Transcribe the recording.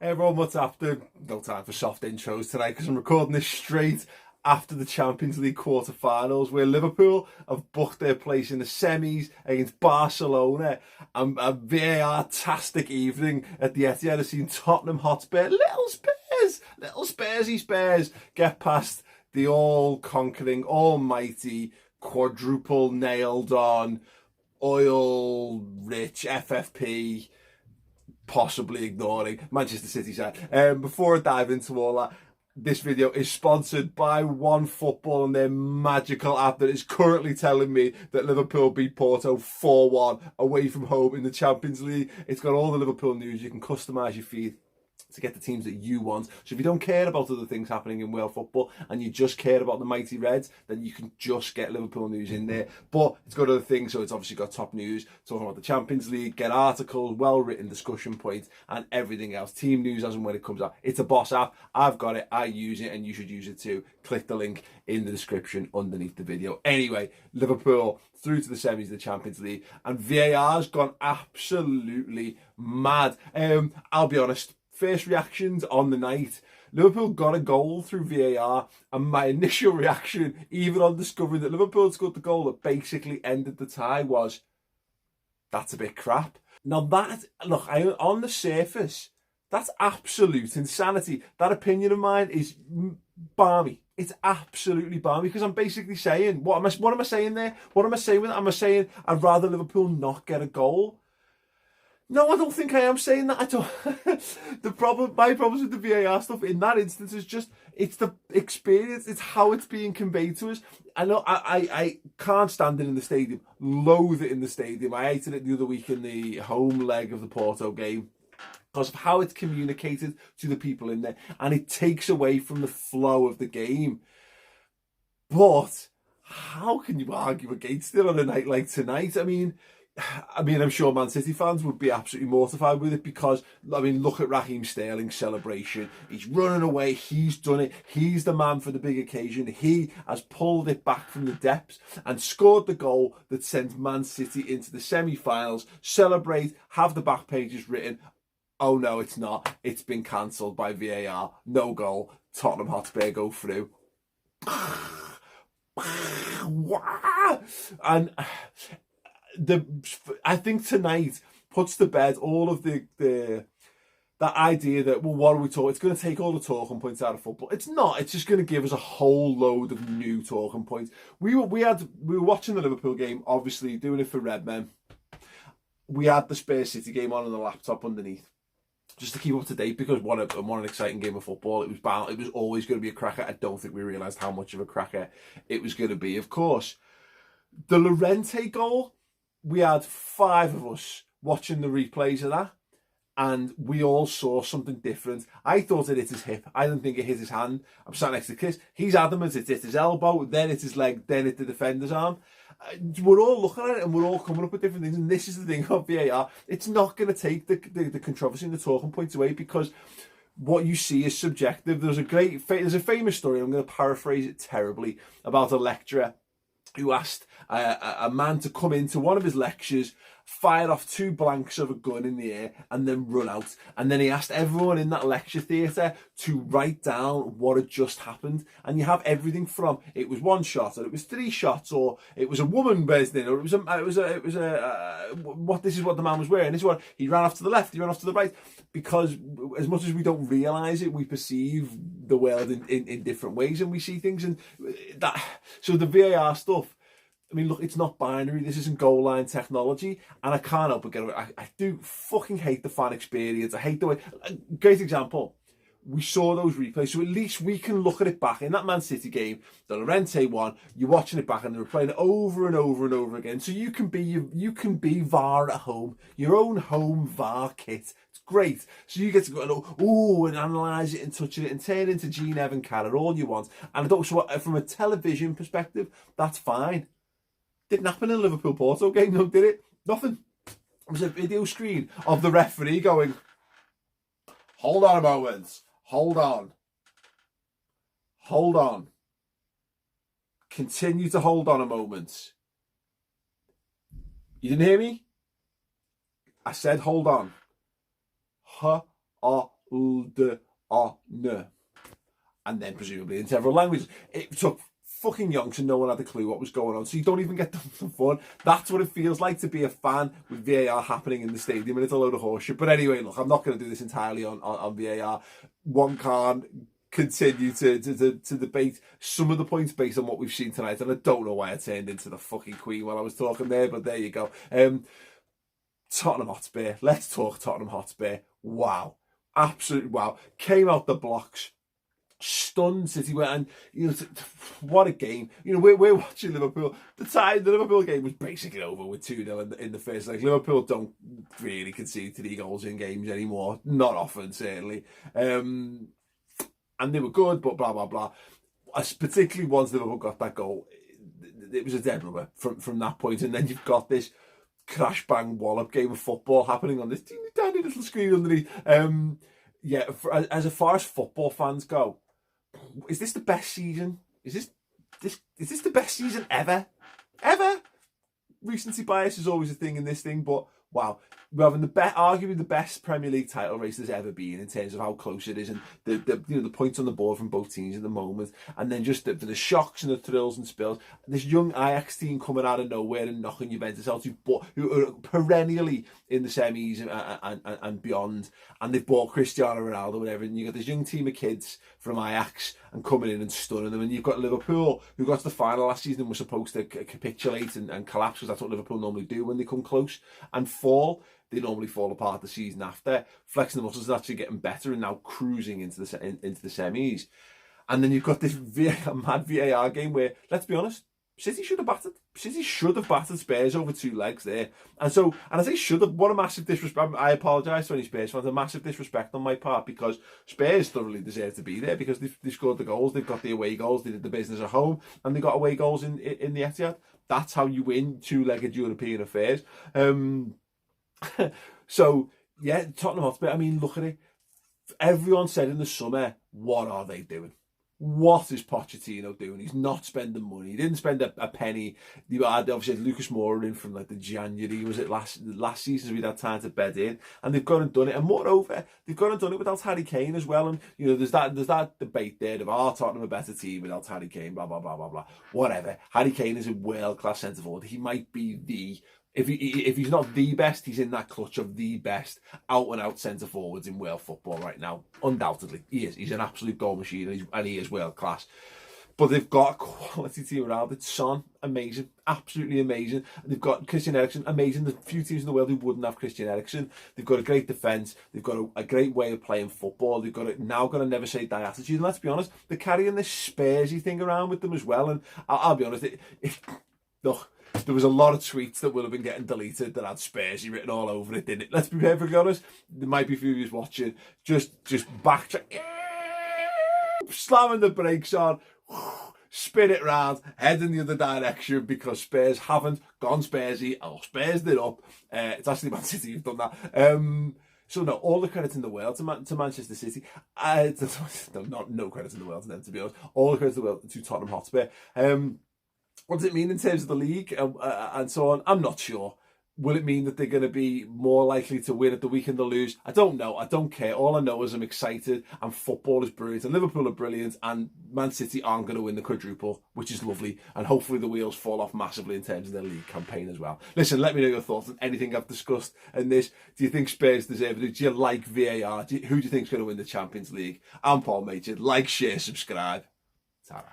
Hey everyone, what's after? No time for soft intros tonight because I'm recording this straight after the Champions League quarter-finals where Liverpool have booked their place in the semis against Barcelona, and a VAR-tastic evening at the Etihad has seen Tottenham Hotspur, little Spursy Spurs get past the all-conquering, almighty, quadruple nailed on, oil-rich FFP, possibly ignoring Manchester City side. Before I dive into all that, this video is sponsored by OneFootball and their magical app that is currently telling me that Liverpool beat Porto 4-1 away from home in the Champions League. It's got all the Liverpool news. You can customise your feed to get the teams that you want. So if you don't care about other things happening in world football and you just care about the mighty Reds, then you can just get Liverpool news in there. But it's got other things, so it's obviously got top news, talking about the Champions League, get articles, well-written discussion points, and everything else. Team news as and when it comes out. It's a boss app. I've got it. I use it, and you should use it too. Click the link in the description underneath the video. Anyway, Liverpool through to the semis of the Champions League, and VAR's gone absolutely mad. I'll be honest, first reactions on the night, Liverpool got a goal through VAR, and my initial reaction, even on discovering that Liverpool had scored the goal that basically ended the tie, was, that's a bit crap. Now that, look, on the surface, that's absolute insanity. That opinion of mine is balmy. It's absolutely balmy, because I'm basically saying, what am I saying there? What am I saying with that? Am I saying I'd rather Liverpool not get a goal? No, I don't think I am saying that at all. My problems with the VAR stuff in that instance is just, it's the experience, it's how it's being conveyed to us. I know I can't stand it in the stadium, loathe it in the stadium. I hated it the other week in the home leg of the Porto game because of how it's communicated to the people in there, and it takes away from the flow of the game. But how can you argue against it on a night like tonight? I mean, I'm sure Man City fans would be absolutely mortified with it because, look at Raheem Sterling's celebration. He's running away. He's done it. He's the man for the big occasion. He has pulled it back from the depths and scored the goal that sends Man City into the semi-finals. Celebrate, have the back pages written. Oh no, it's not. It's been cancelled by VAR. No goal. Tottenham Hotspur go through. And I think tonight puts to bed all of that idea that, well, what are we talking? It's going to take all the talking points out of football. It's not. It's just going to give us a whole load of new talking points. We were watching the Liverpool game, obviously doing it for Redmen. We had the Spurs City game on the laptop underneath, just to keep up to date, because what an exciting game of football. It was always going to be a cracker. I don't think we realised how much of a cracker it was going to be. Of course, the Llorente goal, we had 5 of us watching the replays of that, and we all saw something different. I thought it hit his hip. I didn't think it hit his hand. I'm sat next to Chris. He's adamant it hit his elbow, then it his leg, then it the defender's arm. We're all looking at it and we're all coming up with different things. And this is the thing about VAR. It's not going to take the controversy and the talking points away, because what you see is subjective. There's a famous story, I'm going to paraphrase it terribly, about a lecturer who asked a man to come into one of his lectures, fire off 2 blanks of a gun in the air, and then run out. And then he asked everyone in that lecture theatre to write down what had just happened. And you have everything from, it was 1 shot, or it was 3 shots, or it was a woman bursting, or this is what the man was wearing. This is what he ran off to the left, he ran off to the right. Because as much as we don't realise it, we perceive the world in different ways, and we see things, and that. So the VAR stuff, look, it's not binary. This isn't goal line technology, and I can't help but get away. I do fucking hate the fan experience. I hate the way. Great example. We saw those replays, so at least we can look at it back. In that Man City game, the Llorente one, you're watching it back and they're playing it over and over and over again. So you can be VAR at home, your own home VAR kit. It's great. So you get to go and analyse it and touch it and turn it into Gene Evan Carter all you want. And I don't. So from a television perspective, that's fine. Didn't happen in the Liverpool Porto game, though, did it? Nothing. It was a video screen of the referee going, hold on a moment. Hold on. Hold on. Continue to hold on a moment. You didn't hear me? I said hold on. L-D-O-N. And then presumably in several languages. It took fucking yonks and no one had a clue what was going on, so you don't even get the fun. That's what it feels like to be a fan with VAR happening in the stadium, and it's a load of horseshit. But anyway, look, I'm not going to do this entirely on VAR. One can't continue to debate some of the points based on what we've seen tonight, and I don't know why I turned into the fucking queen while I was talking there, but there you go. Tottenham Hotspur, let's talk Tottenham Hotspur. Wow, absolutely wow. Came out the blocks, stunned City, and what a game. We're watching Liverpool. The Liverpool game was basically over with 2-0 in the first leg. Liverpool don't really concede 3 goals in games anymore, not often certainly. And they were good, but blah blah blah. Particularly once Liverpool got that goal, it was a dead rubber from that point. And then you've got this crash bang wallop game of football happening on this tiny little screen underneath. As far as football fans go, is this the best season? Is this the best season ever? Ever? Recency bias is always a thing in this thing, but wow, we're having arguably the best Premier League title race there's ever been in terms of how close it is, and the points on the board from both teams at the moment, and then just the shocks and the thrills and spills. This young Ajax team coming out of nowhere and knocking Juventus out, who are perennially in the semis and beyond, and they've bought Cristiano Ronaldo and everything. You've got this young team of kids from Ajax and coming in and stunning them, and you've got Liverpool, who got to the final last season and were supposed to capitulate and collapse, because that's what Liverpool normally do when they come close and fall. They normally fall apart the season after, flexing the muscles and actually getting better and now cruising into the semis. And then you've got this mad VAR game where, let's be honest, City should have battered Spurs over 2 legs there. And I say should have, what a massive disrespect. I apologise to any Spurs fans, a massive disrespect on my part, because Spurs thoroughly deserve to be there, because they've scored the goals, they've got the away goals, they did the business at home, and they got away goals in the Etihad. That's how you win 2-legged European affairs. So, yeah, Tottenham Hotspur, I mean, look at it. Everyone said in the summer, what are they doing? What is Pochettino doing? He's not spending money. He didn't spend a penny. You had obviously Lucas Moura in from like the January, was it last season, so we'd had time to bed in, and they've gone and done it. And moreover, they've gone and done it without Harry Kane as well. And there's that debate there of Tottenham a better team without Harry Kane, blah blah blah blah blah. Whatever. Harry Kane is a world-class centre forward. He might be the if he's not the best, he's in that clutch of the best out-and-out centre-forwards in world football right now. Undoubtedly, he is. He's an absolute goal machine, and he is world-class. But they've got a quality team around it. Son, amazing. Absolutely amazing. They've got Christian Eriksen, amazing. There's a few teams in the world who wouldn't have Christian Eriksen. They've got a great defence. They've got a great way of playing football. They've got a never say die attitude. And let's be honest, they're carrying this Spursy thing around with them as well. And I'll be honest, look, there was a lot of tweets that would have been getting deleted that had Spursy written all over it, didn't it? Let's be perfectly honest. There might be a few of you watching, just backtrack, slamming the brakes on, spin it round, head in the other direction, because Spurs haven't gone Spursy or Spursed it up. It's actually Man City who've done that. So no, all the credit in the world to Manchester City. No credit in the world to them, to be honest. All the credit in the world to Tottenham Hotspur. What does it mean in terms of the league and so on? I'm not sure. Will it mean that they're going to be more likely to win at the weekend or lose? I don't know. I don't care. All I know is I'm excited, and football is brilliant, and Liverpool are brilliant, and Man City aren't going to win the quadruple, which is lovely, and hopefully the wheels fall off massively in terms of their league campaign as well. Listen, let me know your thoughts on anything I've discussed in this. Do you think Spurs deserve it? Do you like VAR? Who do you think is going to win the Champions League? I'm Paul Maych. Like, share, subscribe. Ta-ra.